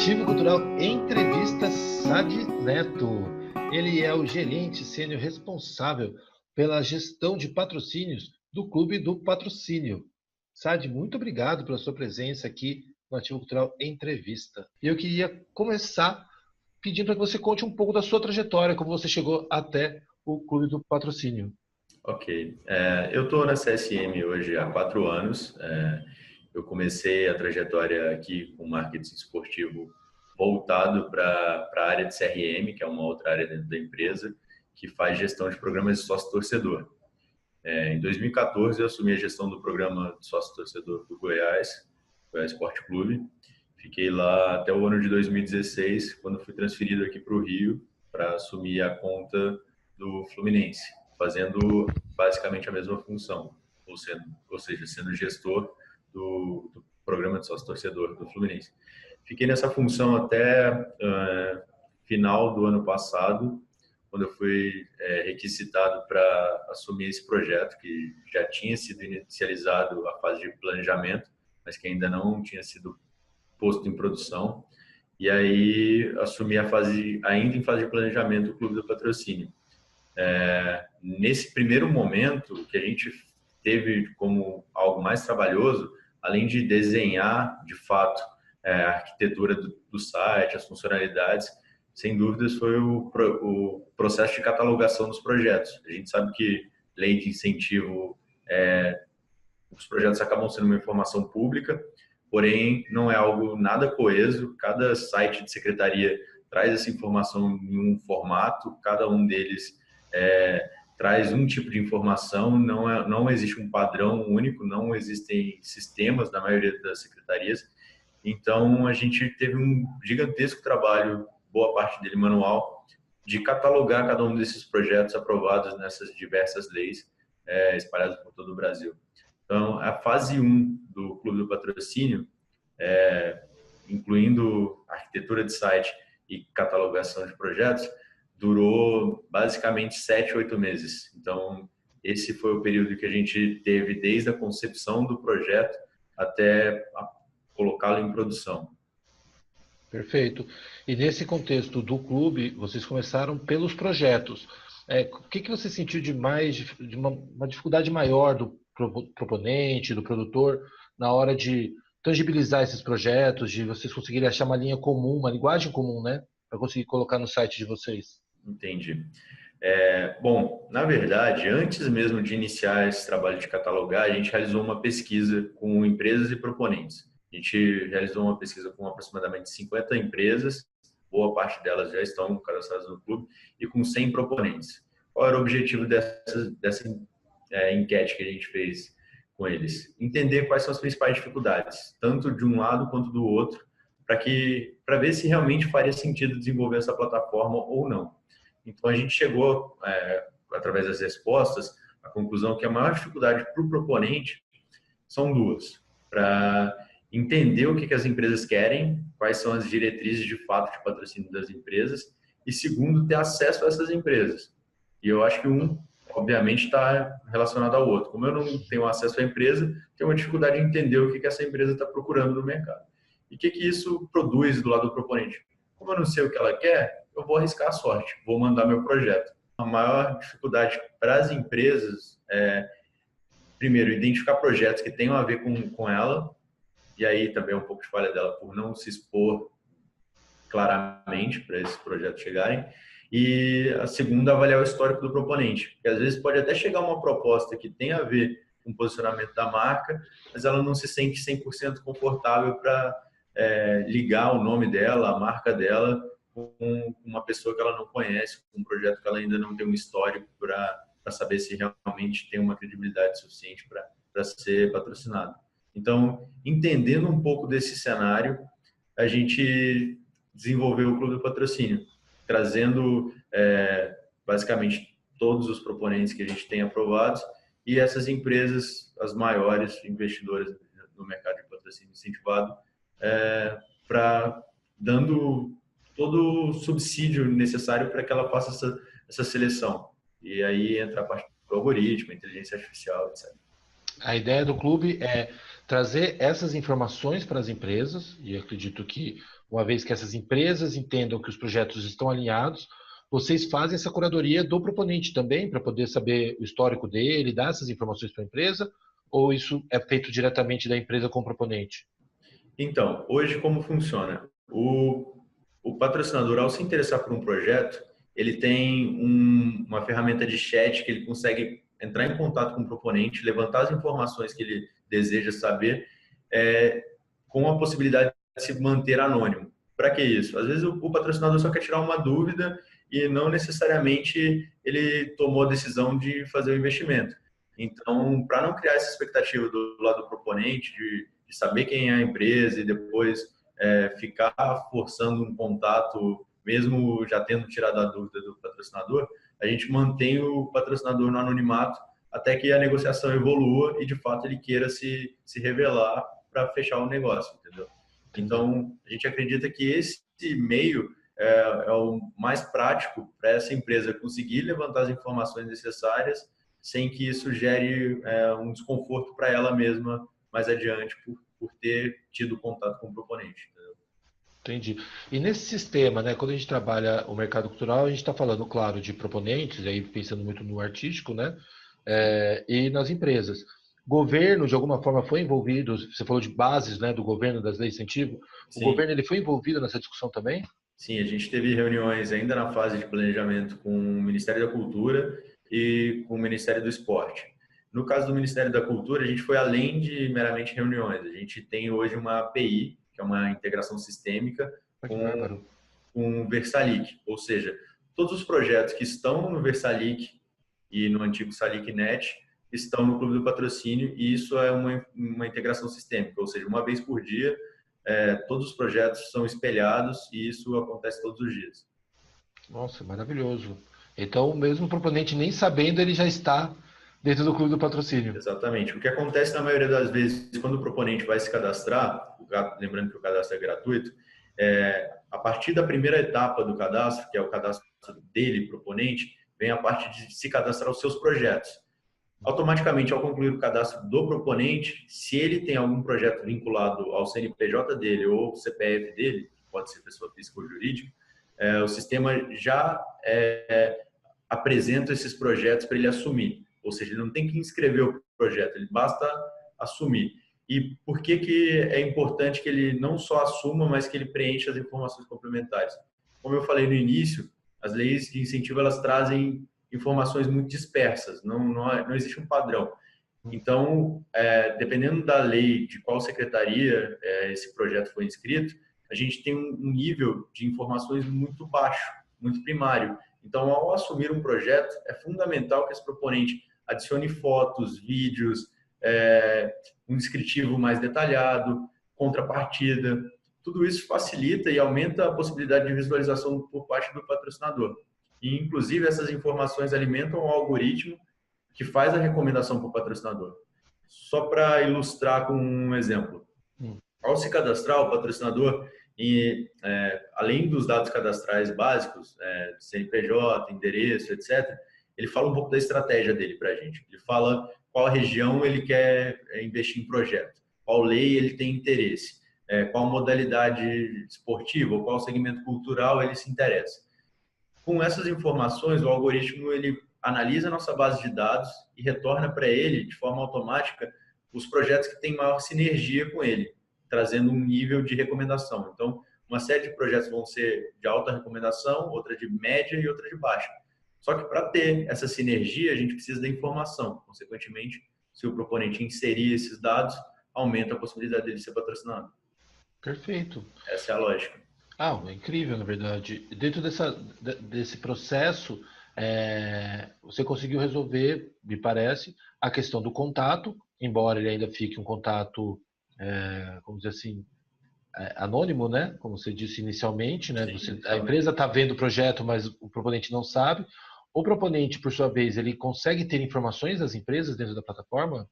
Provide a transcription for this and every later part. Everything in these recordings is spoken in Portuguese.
Nativo Cultural Entrevista Sade Neto. Ele é o gerente sênior responsável pela gestão de patrocínios do Clube do Patrocínio. Sade, muito obrigado pela sua presença aqui no Nativo Cultural Entrevista. E eu queria começar pedindo para que você conte um pouco da sua trajetória, como você chegou até o Clube do Patrocínio. Ok. Eu estou na CSM hoje há 4 anos. Eu comecei a trajetória aqui com marketing esportivo voltado para a área de CRM, que é uma outra área dentro da empresa, que faz gestão de programas de sócio-torcedor. Em 2014, eu assumi a gestão do programa de sócio-torcedor do Goiás Esporte Clube. Fiquei lá até o ano de 2016, quando fui transferido aqui para o Rio para assumir a conta do Fluminense, fazendo basicamente a mesma função, ou seja, sendo gestor do programa de sócio-torcedor do Fluminense. Fiquei nessa função até final do ano passado, quando eu fui requisitado para assumir esse projeto, que já tinha sido inicializado a fase de planejamento, mas que ainda não tinha sido posto em produção. E aí assumi ainda em fase de planejamento, o Clube do Patrocínio. Nesse primeiro momento, que a gente teve como algo mais trabalhoso, além de desenhar, de fato, a arquitetura do site, as funcionalidades, sem dúvidas foi o processo de catalogação dos projetos. A gente sabe que lei de incentivo, os projetos acabam sendo uma informação pública, porém não é algo nada coeso. Cada site de secretaria traz essa informação em um formato, cada um deles traz um tipo de informação, não existe um padrão único, não existem sistemas na maioria das secretarias. Então, a gente teve um gigantesco trabalho, boa parte dele manual, de catalogar cada um desses projetos aprovados nessas diversas leis espalhadas por todo o Brasil. Então, a fase 1 do Clube do Patrocínio, incluindo arquitetura de site e catalogação de projetos, durou basicamente 7, 8 meses. Então, esse foi o período que a gente teve desde a concepção do projeto até colocá-lo em produção. Perfeito. E nesse contexto do clube, vocês começaram pelos projetos. O que você sentiu de uma dificuldade maior do proponente, do produtor, na hora de tangibilizar esses projetos, de vocês conseguirem achar uma linha comum, uma linguagem comum, né? Para conseguir colocar no site de vocês? Entendi. Bom, na verdade, antes mesmo de iniciar esse trabalho de catalogar, a gente realizou uma pesquisa com empresas e proponentes. A gente realizou uma pesquisa com aproximadamente 50 empresas, boa parte delas já estão cadastradas no clube, e com 100 proponentes. Qual era o objetivo dessa enquete que a gente fez com eles? Entender quais são as principais dificuldades, tanto de um lado quanto do outro, para ver se realmente faria sentido desenvolver essa plataforma ou não. Então, a gente chegou, através das respostas, à conclusão que a maior dificuldade para o proponente são duas: para entender o que as empresas querem, quais são as diretrizes de fato de patrocínio das empresas, e segundo, ter acesso a essas empresas. E eu acho que um, obviamente, está relacionado ao outro. Como eu não tenho acesso à empresa, tenho uma dificuldade de entender o que essa empresa está procurando no mercado. E o que isso produz do lado do proponente? Como eu não sei o que ela quer, eu vou arriscar a sorte, vou mandar meu projeto. A maior dificuldade para as empresas é, primeiro, identificar projetos que tenham a ver com ela, e aí também é um pouco de falha dela por não se expor claramente para esses projetos chegarem. E a segunda, avaliar o histórico do proponente, porque às vezes pode até chegar uma proposta que tem a ver com o posicionamento da marca, mas ela não se sente 100% confortável para ligar o nome dela, a marca dela, com uma pessoa que ela não conhece, com um projeto que ela ainda não tem um histórico para saber se realmente tem uma credibilidade suficiente para ser patrocinado. Então, entendendo um pouco desse cenário, a gente desenvolveu o Clube do Patrocínio, trazendo basicamente todos os proponentes que a gente tem aprovados e essas empresas, as maiores investidoras no mercado de patrocínio incentivado, dando todo o subsídio necessário para que ela faça essa seleção. E aí entra a parte do algoritmo, inteligência artificial, etc. A ideia do clube é trazer essas informações para as empresas, e acredito que uma vez que essas empresas entendam que os projetos estão alinhados, vocês fazem essa curadoria do proponente também, para poder saber o histórico dele, dar essas informações para a empresa, ou isso é feito diretamente da empresa com o proponente? Então, hoje como funciona? O patrocinador, ao se interessar por um projeto, ele tem uma ferramenta de chat que ele consegue entrar em contato com o proponente, levantar as informações que ele deseja saber, com a possibilidade de se manter anônimo. Para que isso? Às vezes o patrocinador só quer tirar uma dúvida e não necessariamente ele tomou a decisão de fazer o investimento. Então, para não criar essa expectativa do lado do proponente, de saber quem é a empresa e depois ficar forçando um contato, mesmo já tendo tirado a dúvida do patrocinador, a gente mantém o patrocinador no anonimato até que a negociação evolua e, de fato, ele queira se revelar para fechar o negócio, entendeu? Então, a gente acredita que esse meio é o mais prático para essa empresa conseguir levantar as informações necessárias sem que isso gere um desconforto para ela mesma mais adiante por ter tido contato com o proponente. Entendeu? Entendi. E nesse sistema, né, quando a gente trabalha o mercado cultural, a gente está falando, claro, de proponentes, aí pensando muito no artístico, né, e nas empresas. Governo, de alguma forma, foi envolvido, você falou de bases, né, do governo, das leis de incentivo, o Sim, governo ele foi envolvido nessa discussão também? sim, a gente teve reuniões ainda na fase de planejamento com o Ministério da Cultura e com o Ministério do Esporte. No caso do Ministério da Cultura, a gente foi além de meramente reuniões. A gente tem hoje uma API, que é uma integração sistêmica, Ah, que com bárbaro. o Versalic, ou seja, todos os projetos que estão no Versalic e no antigo SalicNet estão no Clube do Patrocínio, e isso é uma integração sistêmica, ou seja, uma vez por dia, todos os projetos são espelhados e isso acontece todos os dias. Nossa, maravilhoso. Então, mesmo o proponente nem sabendo, ele já está dentro do clube do patrocínio. Exatamente. O que acontece na maioria das vezes, quando o proponente vai se cadastrar, lembrando que o cadastro é gratuito, a partir da primeira etapa do cadastro, que é o cadastro dele, proponente, vem a parte de se cadastrar os seus projetos. Automaticamente, ao concluir o cadastro do proponente, se ele tem algum projeto vinculado ao CNPJ dele ou CPF dele, pode ser pessoa física ou jurídica, o sistema já apresenta esses projetos para ele assumir. Ou seja, ele não tem que inscrever o projeto, ele basta assumir. E por que é importante que ele não só assuma, mas que ele preencha as informações complementares? Como eu falei no início, as leis de incentivo elas trazem informações muito dispersas, não existe um padrão. Então, dependendo da lei, de qual secretaria esse projeto foi inscrito, a gente tem um nível de informações muito baixo, muito primário. Então, ao assumir um projeto, é fundamental que esse proponente adicione fotos, vídeos, um descritivo mais detalhado, contrapartida. Tudo isso facilita e aumenta a possibilidade de visualização por parte do patrocinador. E, inclusive, essas informações alimentam o algoritmo que faz a recomendação para o patrocinador. Só para ilustrar com um exemplo. Ao se cadastrar, o patrocinador, além dos dados cadastrais básicos, CNPJ, endereço, etc., ele fala um pouco da estratégia dele para a gente. Ele fala qual região ele quer investir em projeto, qual lei ele tem interesse, qual modalidade esportiva ou qual segmento cultural ele se interessa. Com essas informações, o algoritmo ele analisa a nossa base de dados e retorna para ele, de forma automática, os projetos que têm maior sinergia com ele, trazendo um nível de recomendação. Então, uma série de projetos vão ser de alta recomendação, outra de média e outra de baixa. Só que para ter essa sinergia, a gente precisa da informação. Consequentemente, se o proponente inserir esses dados, aumenta a possibilidade dele ser patrocinado. Perfeito. Essa é a lógica. Ah, é incrível, na verdade. Dentro desse processo, você conseguiu resolver, me parece, a questão do contato, embora ele ainda fique um contato, como dizer assim, anônimo, né? Como você disse inicialmente, né? Sim, A empresa está vendo o projeto, mas o proponente não sabe. O proponente, por sua vez, ele consegue ter informações das empresas dentro da plataforma?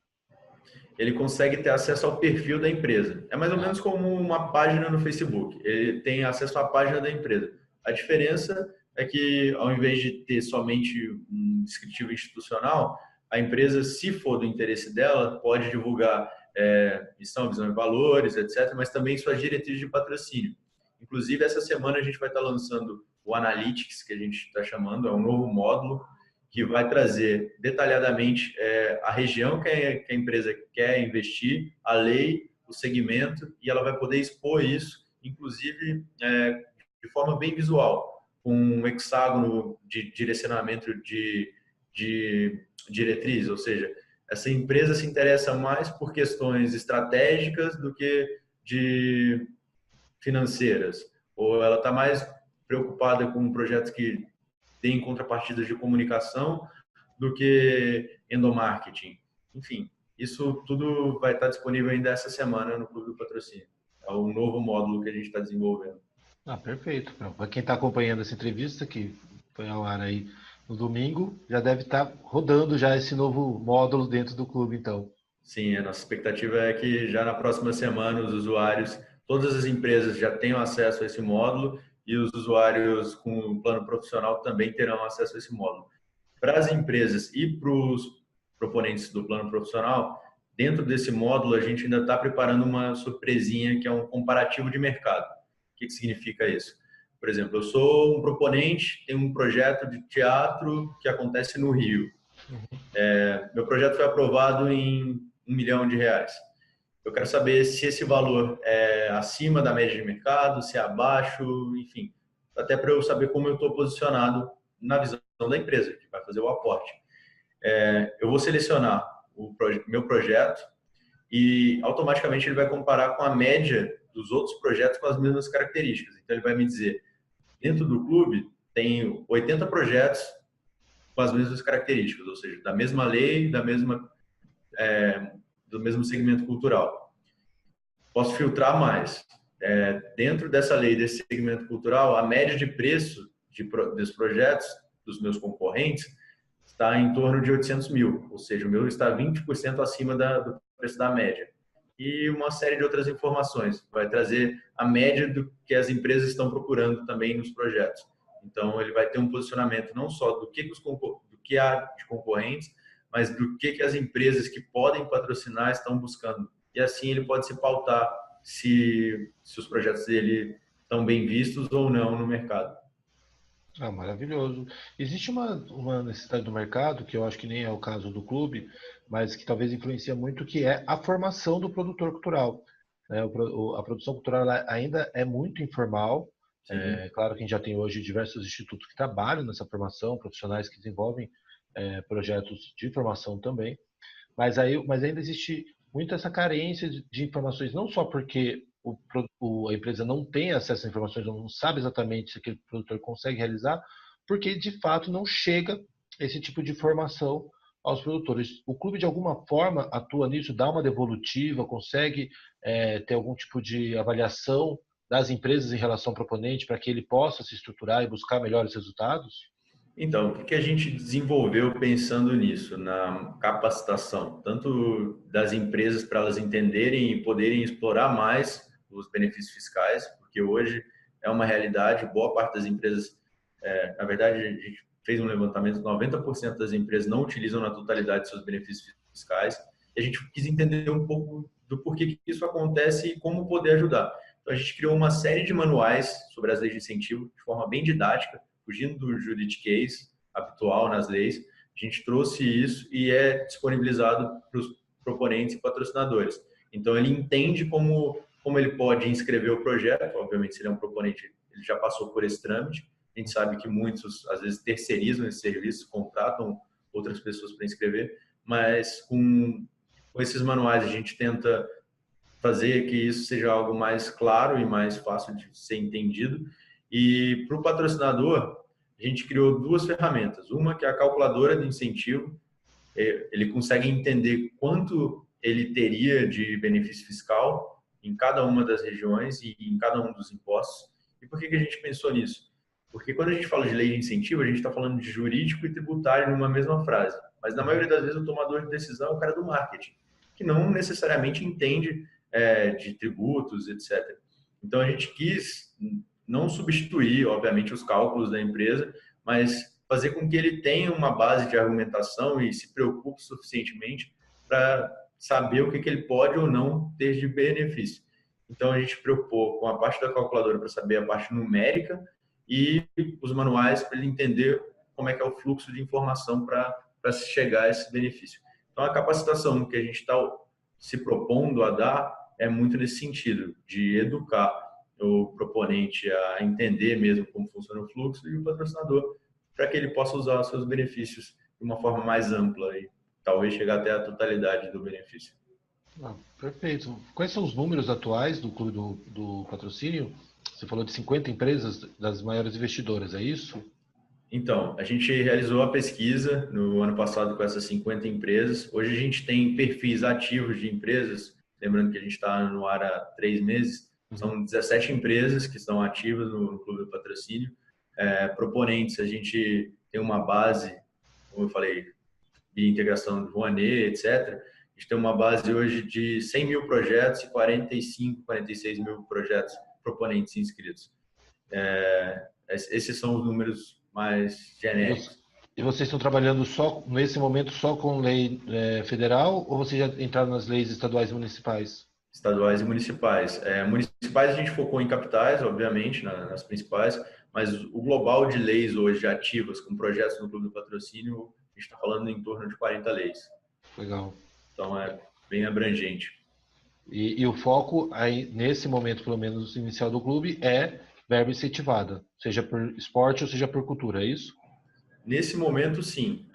Ele consegue ter acesso ao perfil da empresa. É mais ou menos como uma página no Facebook. Ele tem acesso à página da empresa. A diferença é que, ao invés de ter somente um descritivo institucional, a empresa, se for do interesse dela, pode divulgar missão, visão e valores, etc., mas também suas diretrizes de patrocínio. Inclusive, essa semana a gente vai estar lançando o Analytics, que a gente está chamando, é um novo módulo que vai trazer detalhadamente a região que a empresa quer investir, a lei, o segmento, e ela vai poder expor isso, inclusive de forma bem visual, com um hexágono de direcionamento de diretriz, ou seja, essa empresa se interessa mais por questões estratégicas do que de financeiras, ou ela está mais preocupada com projetos que têm contrapartidas de comunicação do que endomarketing. Enfim, isso tudo vai estar disponível ainda essa semana no Clube do Patrocínio. É um novo módulo que a gente está desenvolvendo. Perfeito. Para quem está acompanhando essa entrevista, que foi ao ar aí no domingo, já deve estar rodando já esse novo módulo dentro do clube, então. Sim, a nossa expectativa é que já na próxima semana os usuários, todas as empresas já tenham acesso a esse módulo e os usuários com o plano profissional também terão acesso a esse módulo. Para as empresas e para os proponentes do plano profissional, dentro desse módulo a gente ainda está preparando uma surpresinha que é um comparativo de mercado. O que significa isso? Por exemplo, eu sou um proponente, tenho um projeto de teatro que acontece no Rio. Meu projeto foi aprovado em R$ 1 milhão. Eu quero saber se esse valor é acima da média de mercado, se é abaixo, enfim, até para eu saber como eu estou posicionado na visão da empresa, que vai fazer o aporte. Eu vou selecionar o meu projeto e automaticamente ele vai comparar com a média dos outros projetos com as mesmas características. Então, ele vai me dizer, dentro do clube, tem 80 projetos com as mesmas características, ou seja, da mesma lei, do mesmo segmento cultural. Posso filtrar mais. Dentro dessa lei, desse segmento cultural, a média de preço dos projetos, dos meus concorrentes, está em torno de 800 mil, ou seja, o meu está 20% acima do preço da média. E uma série de outras informações. Vai trazer a média do que as empresas estão procurando também nos projetos. Então, ele vai ter um posicionamento não só do que há de concorrentes, mas do que as empresas que podem patrocinar estão buscando. E assim ele pode se pautar se os projetos dele estão bem vistos ou não no mercado. Maravilhoso. Existe uma necessidade do mercado, que eu acho que nem é o caso do clube, mas que talvez influencia muito, que é a formação do produtor cultural. A produção cultural ela ainda é muito informal. Claro que a gente já tem hoje diversos institutos que trabalham nessa formação, profissionais que desenvolvem projetos de formação também, mas ainda existe muito essa carência de informações, não só porque a empresa não tem acesso a informações, não sabe exatamente se aquele produtor consegue realizar, porque de fato não chega esse tipo de formação aos produtores. O clube de alguma forma atua nisso, dá uma devolutiva, consegue ter algum tipo de avaliação das empresas em relação ao proponente para que ele possa se estruturar e buscar melhores resultados? Então, o que a gente desenvolveu pensando nisso, na capacitação, tanto das empresas para elas entenderem e poderem explorar mais os benefícios fiscais, porque hoje é uma realidade, boa parte das empresas, na verdade, a gente fez um levantamento, 90% das empresas não utilizam na totalidade seus benefícios fiscais, e a gente quis entender um pouco do porquê que isso acontece e como poder ajudar. Então, a gente criou uma série de manuais sobre as leis de incentivo, de forma bem didática, fugindo do juridiquês habitual nas leis. A gente trouxe isso e é disponibilizado para os proponentes e patrocinadores. Então, ele entende como ele pode inscrever o projeto. Obviamente, se ele é um proponente, ele já passou por esse trâmite. A gente sabe que muitos, às vezes, terceirizam esse serviço, contratam outras pessoas para inscrever, mas com esses manuais a gente tenta fazer que isso seja algo mais claro e mais fácil de ser entendido. E para o patrocinador, a gente criou duas ferramentas. Uma que é a calculadora de incentivo. Ele consegue entender quanto ele teria de benefício fiscal em cada uma das regiões e em cada um dos impostos. E por que a gente pensou nisso? Porque quando a gente fala de lei de incentivo, a gente está falando de jurídico e tributário numa mesma frase. Mas na maioria das vezes o tomador de decisão é o cara do marketing, que não necessariamente entende de tributos, etc. Então a gente quis não substituir, obviamente, os cálculos da empresa, mas fazer com que ele tenha uma base de argumentação e se preocupe suficientemente para saber o que ele pode ou não ter de benefício. Então, a gente se preocupou com a parte da calculadora para saber a parte numérica e os manuais para ele entender como é que é o fluxo de informação para se chegar a esse benefício. Então, a capacitação que a gente está se propondo a dar é muito nesse sentido, de educar o proponente a entender mesmo como funciona o fluxo e o patrocinador para que ele possa usar os seus benefícios de uma forma mais ampla e talvez chegar até a totalidade do benefício. Perfeito. Quais são os números atuais do Clube do Patrocínio? Você falou de 50 empresas das maiores investidoras, é isso? Então, a gente realizou a pesquisa no ano passado com essas 50 empresas. Hoje a gente tem perfis ativos de empresas, lembrando que a gente está no ar há 3 meses, são 17 empresas que estão ativas no Clube do Patrocínio. Proponentes, a gente tem uma base, como eu falei, de integração do Rouanet, etc. A gente tem uma base hoje de 100 mil projetos e 45, 46 mil projetos proponentes inscritos. Esses são os números mais genéricos. E vocês estão trabalhando só, nesse momento, só com lei federal ou vocês já entraram nas leis estaduais e municipais? Estaduais e municipais. Municipais a gente focou em capitais, obviamente, nas principais, mas o global de leis hoje ativas com projetos no Clube do Patrocínio, a gente está falando em torno de 40 leis. Legal. Então é bem abrangente. E o foco, aí, nesse momento, pelo menos inicial do clube, é verba incentivada, seja por esporte ou seja por cultura, é isso? Nesse momento, sim.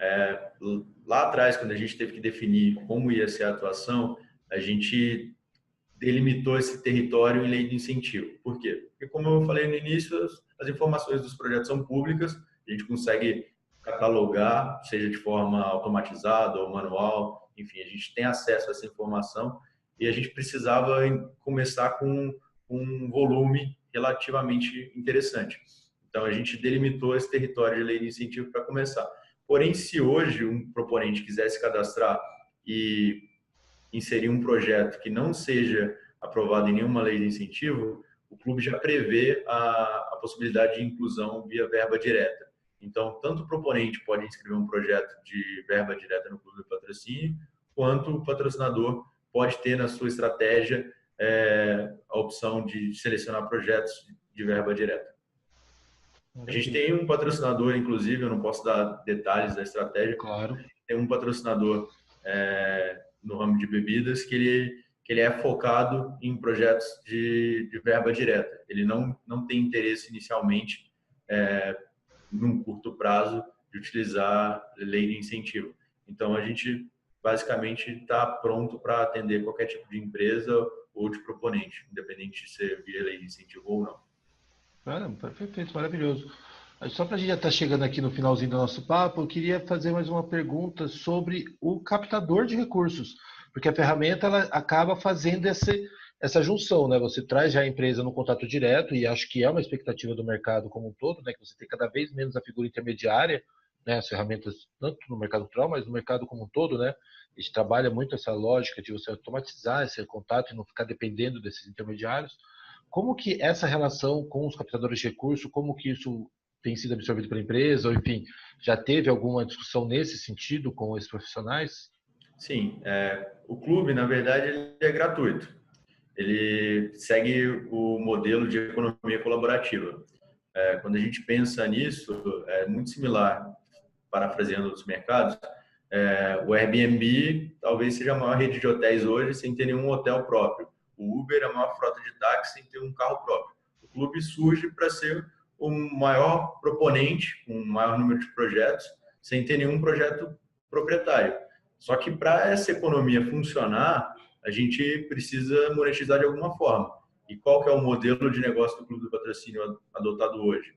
Lá atrás, quando a gente teve que definir como ia ser a atuação, a gente delimitou esse território em lei de incentivo. Por quê? Porque, como eu falei no início, as informações dos projetos são públicas, a gente consegue catalogar, seja de forma automatizada ou manual, enfim, a gente tem acesso a essa informação e a gente precisava começar com um volume relativamente interessante. Então, a gente delimitou esse território de lei de incentivo para começar. Porém, se hoje um proponente quiser se cadastrar e inserir um projeto que não seja aprovado em nenhuma lei de incentivo, o clube já prevê a possibilidade de inclusão via verba direta. Então, tanto o proponente pode inscrever um projeto de verba direta no clube de patrocínio, quanto o patrocinador pode ter na sua estratégia a opção de selecionar projetos de verba direta. A gente tem um patrocinador, inclusive, eu não posso dar detalhes da estratégia. Claro. Tem um patrocinador no ramo de bebidas que ele é focado em projetos de verba direta. Ele não tem interesse inicialmente, num curto prazo, de utilizar lei de incentivo. Então, a gente basicamente está pronto para atender qualquer tipo de empresa ou de proponente, independente de ser via lei de incentivo ou não. Caramba, perfeito, maravilhoso. Só para a gente já estar chegando aqui no finalzinho do nosso papo, eu queria fazer mais uma pergunta sobre o captador de recursos, porque a ferramenta ela acaba fazendo essa junção, né? Você traz já a empresa no contato direto, e acho que é uma expectativa do mercado como um todo, né? Que você tem cada vez menos a figura intermediária, né? As ferramentas, tanto no mercado cultural, mas no mercado como um todo, né? A gente trabalha muito essa lógica de você automatizar esse contato e não ficar dependendo desses intermediários. Como que essa relação com os captadores de recurso, como que isso tem sido absorvido pela empresa, ou enfim, já teve alguma discussão nesse sentido com esses profissionais? Sim, o clube, na verdade, ele é gratuito. Ele segue o modelo de economia colaborativa. Quando a gente pensa nisso, é muito similar, parafraseando outros mercados, o Airbnb talvez seja a maior rede de hotéis hoje sem ter nenhum hotel próprio. O Uber é a maior frota de táxi sem ter um carro próprio. O clube surge para ser o maior proponente, com um maior número de projetos, sem ter nenhum projeto proprietário. Só que para essa economia funcionar, a gente precisa monetizar de alguma forma. E qual que é o modelo de negócio do Clube do Patrocínio adotado hoje?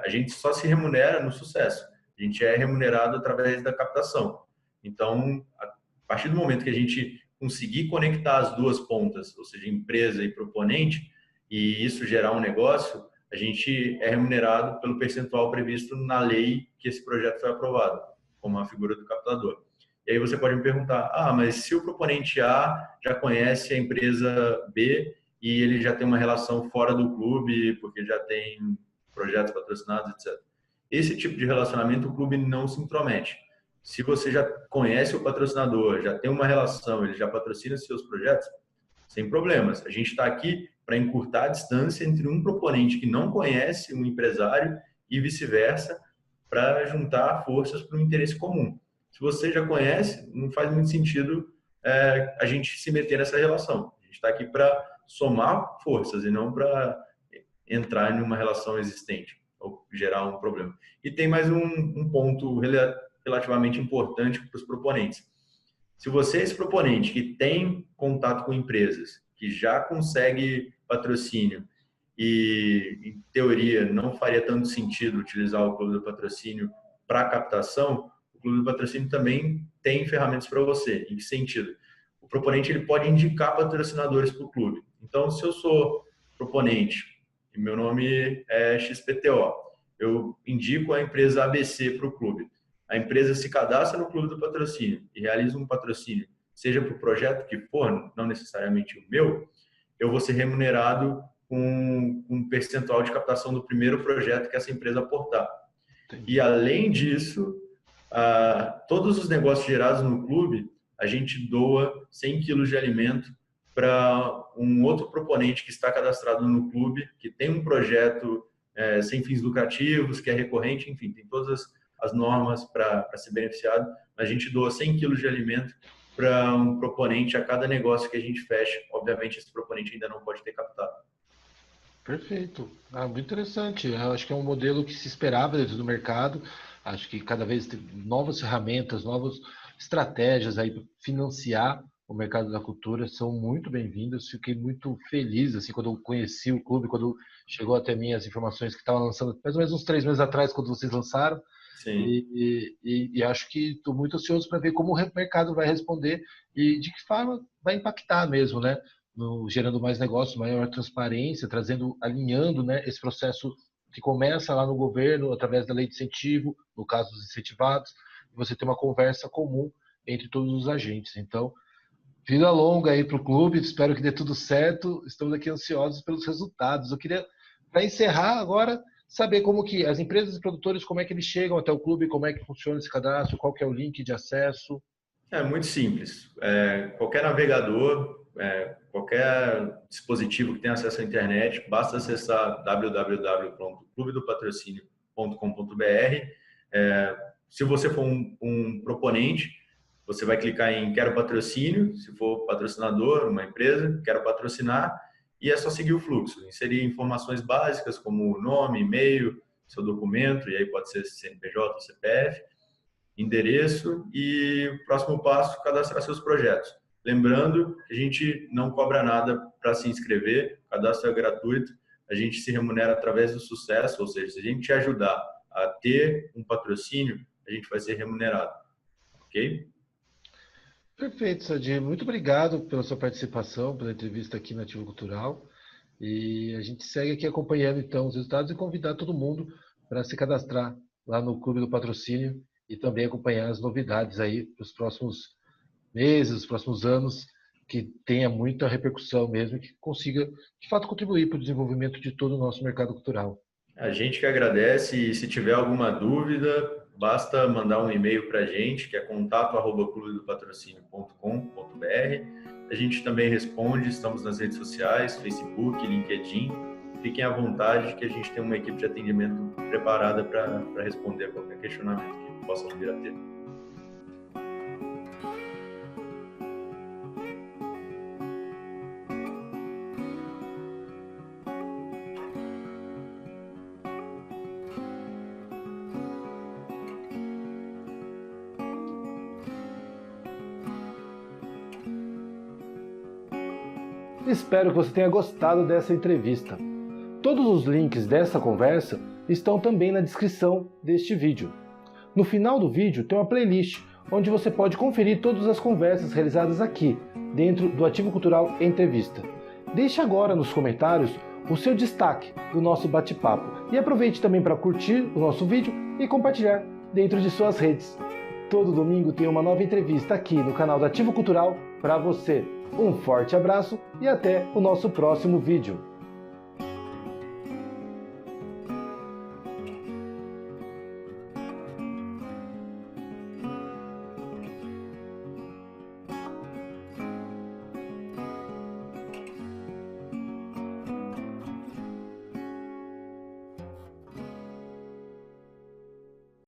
A gente só se remunera no sucesso. A gente é remunerado através da captação. Então, a partir do momento que a gente conseguir conectar as duas pontas, ou seja, empresa e proponente, e isso gerar um negócio, a gente é remunerado pelo percentual previsto na lei que esse projeto foi aprovado, como a figura do captador. E aí você pode me perguntar, mas se o proponente A já conhece a empresa B e ele já tem uma relação fora do clube, porque já tem projetos patrocinados, etc. Esse tipo de relacionamento o clube não se intromete. Se você já conhece o patrocinador, já tem uma relação, ele já patrocina seus projetos, sem problemas. A gente está aqui para encurtar a distância entre um proponente que não conhece um empresário e vice-versa, para juntar forças para um interesse comum. Se você já conhece, não faz muito sentido a gente se meter nessa relação. A gente está aqui para somar forças e não para entrar em uma relação existente ou gerar um problema. E tem mais um ponto relativamente importante para os proponentes. Se você é esse proponente que tem contato com empresas, que já consegue patrocínio e, em teoria, não faria tanto sentido utilizar o Clube do Patrocínio para captação, o Clube do Patrocínio também tem ferramentas para você. Em que sentido? O proponente ele pode indicar patrocinadores para o clube. Então, se eu sou proponente e meu nome é XPTO, eu indico a empresa ABC para o clube. A empresa se cadastra no Clube do Patrocínio e realiza um patrocínio, seja para o projeto que for, não necessariamente o meu, eu vou ser remunerado com um percentual de captação do primeiro projeto que essa empresa aportar. E, além disso, todos os negócios gerados no clube, a gente doa 100 quilos de alimento para um outro proponente que está cadastrado no clube, que tem um projeto sem fins lucrativos, que é recorrente, enfim, tem todas as normas para ser beneficiado. A gente doa 100 quilos de alimento para um proponente a cada negócio que a gente fecha. Obviamente, esse proponente ainda não pode ter captado. Perfeito. Muito interessante. Eu acho que é um modelo que se esperava dentro do mercado. Acho que cada vez tem novas ferramentas, novas estratégias aí para financiar o mercado da cultura são muito bem-vindas. Fiquei muito feliz assim quando eu conheci o clube, quando chegou até mim as informações que estavam lançando mais ou menos uns 3 meses atrás, quando vocês lançaram. Sim. E acho que estou muito ansioso para ver como o mercado vai responder e de que forma vai impactar mesmo, né? Gerando mais negócio, maior transparência, alinhando, né, esse processo que começa lá no governo, através da lei de incentivo, no caso dos incentivados, e você ter uma conversa comum entre todos os agentes. Então, vida longa aí para o clube, espero que dê tudo certo, estamos aqui ansiosos pelos resultados. Eu queria, para encerrar agora, saber como que as empresas e produtores, como é que eles chegam até o clube, como é que funciona esse cadastro, qual que é o link de acesso. É muito simples. Qualquer navegador, qualquer dispositivo que tenha acesso à internet, basta acessar www.clubedopatrocínio.com.br. Se você for um proponente, você vai clicar em Quero Patrocínio. Se for patrocinador, uma empresa, Quero Patrocinar, e é só seguir o fluxo. Inserir informações básicas como nome, e-mail, seu documento, e aí pode ser CNPJ, CPF, endereço, e o próximo passo, cadastrar seus projetos. Lembrando que a gente não cobra nada para se inscrever, o cadastro é gratuito, a gente se remunera através do sucesso, ou seja, se a gente te ajudar a ter um patrocínio, a gente vai ser remunerado, ok? Perfeito, Sadir. Muito obrigado pela sua participação, pela entrevista aqui na Ativo Cultural. E a gente segue aqui acompanhando então os resultados e convidar todo mundo para se cadastrar lá no Clube do Patrocínio e também acompanhar as novidades aí para os próximos meses, os próximos anos, que tenha muita repercussão mesmo e que consiga, de fato, contribuir para o desenvolvimento de todo o nosso mercado cultural. A gente que agradece, e se tiver alguma dúvida, basta mandar um e-mail para a gente, que é contato@clubedopatrocínio.com.br. A gente também responde, estamos nas redes sociais, Facebook, LinkedIn. Fiquem à vontade, que a gente tem uma equipe de atendimento preparada para responder a qualquer questionamento que possam vir a ter. Espero que você tenha gostado dessa entrevista. Todos os links dessa conversa estão também na descrição deste vídeo. No final do vídeo tem uma playlist onde você pode conferir todas as conversas realizadas aqui, dentro do Ativo Cultural Entrevista. Deixe agora nos comentários o seu destaque do nosso bate-papo e aproveite também para curtir o nosso vídeo e compartilhar dentro de suas redes. Todo domingo tem uma nova entrevista aqui no canal do Ativo Cultural para você. Um forte abraço e até o nosso próximo vídeo.